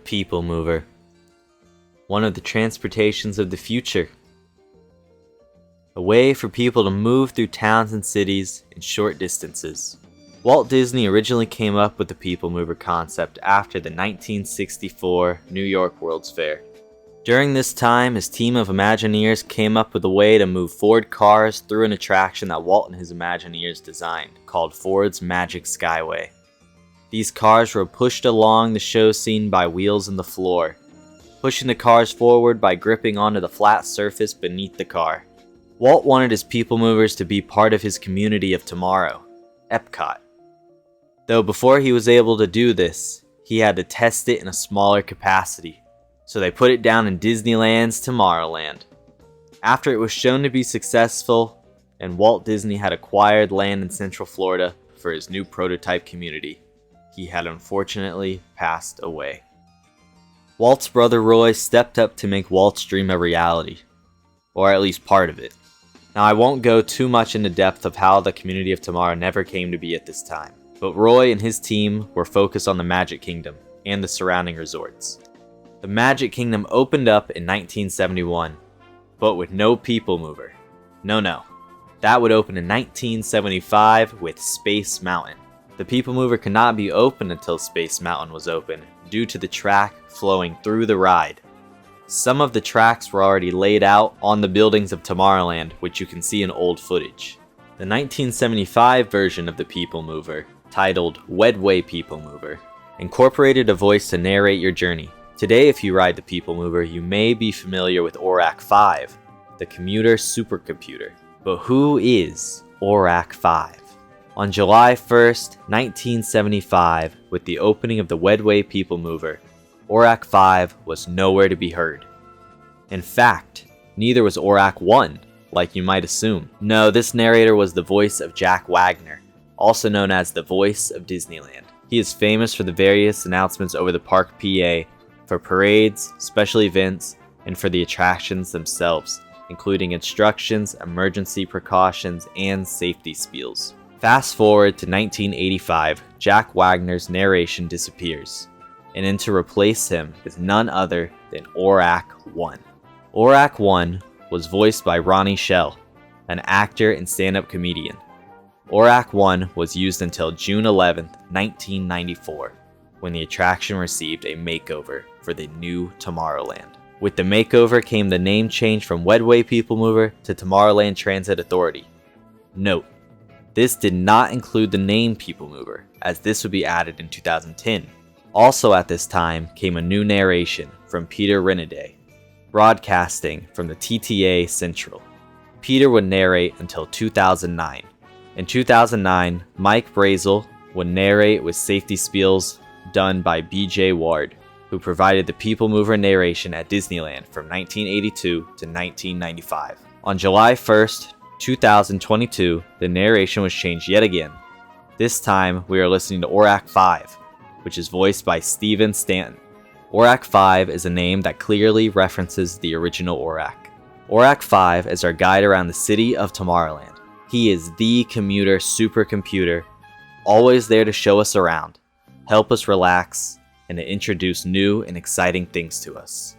PeopleMover, one of the transportations of the future. A way for people to move through towns and cities in short distances. Walt Disney originally came up with the PeopleMover concept after the 1964 New York World's Fair. During this time, his team of Imagineers came up with a way to move Ford cars through an attraction that Walt and his Imagineers designed, called Ford's Magic Skyway. These cars were pushed along the show scene by wheels in the floor, pushing the cars forward by gripping onto the flat surface beneath the car. Walt wanted his PeopleMovers to be part of his community of tomorrow, Epcot. Though before he was able to do this, he had to test it in a smaller capacity, so they put it down in Disneyland's Tomorrowland. After it was shown to be successful, and Walt Disney had acquired land in Central Florida for his new prototype community, he had unfortunately passed away. Walt's brother Roy stepped up to make Walt's dream a reality, or at least part of it. Now, I won't go too much into depth of how the community of tomorrow never came to be at this time, but Roy and his team were focused on the Magic Kingdom and the surrounding resorts. The Magic Kingdom opened up in 1971, but with no PeopleMover. No. That would open in 1975 with Space Mountain. The PeopleMover could not be open until Space Mountain was open, due to the track flowing through the ride. Some of the tracks were already laid out on the buildings of Tomorrowland, which you can see in old footage. The 1975 version of the PeopleMover, titled Wedway PeopleMover, incorporated a voice to narrate your journey. Today, if you ride the PeopleMover, you may be familiar with ORAC-5, the commuter supercomputer. But who is ORAC-5? On July 1st, 1975, with the opening of the Wedway PeopleMover, ORAC-5 was nowhere to be heard. In fact, neither was ORAC-1, like you might assume. No, this narrator was the voice of Jack Wagner, also known as the voice of Disneyland. He is famous for the various announcements over the park PA, for parades, special events, and for the attractions themselves, including instructions, emergency precautions, and safety spiels. Fast forward to 1985, Jack Wagner's narration disappears, and in to replace him is none other than ORAC-1. ORAC-1 was voiced by Ronnie Shell, an actor and stand-up comedian. ORAC-1 was used until June 11, 1994, when the attraction received a makeover for the new Tomorrowland. With the makeover came the name change from Wedway PeopleMover to Tomorrowland Transit Authority. Note, this did not include the name PeopleMover, as this would be added in 2010. Also at this time came a new narration from Peter Renaday, broadcasting from the TTA Central. Peter would narrate until 2009. In 2009, Mike Brazel would narrate with safety spiels done by BJ Ward, who provided the PeopleMover narration at Disneyland from 1982 to 1995. On July 1st, 2022, the narration was changed yet again. This time, we are listening to ORAC-5, which is voiced by Steven Stanton. ORAC-5 is a name that clearly references the original ORAC. ORAC-5 is our guide around the city of Tomorrowland. He is the commuter supercomputer, always there to show us around, help us relax, and to introduce new and exciting things to us.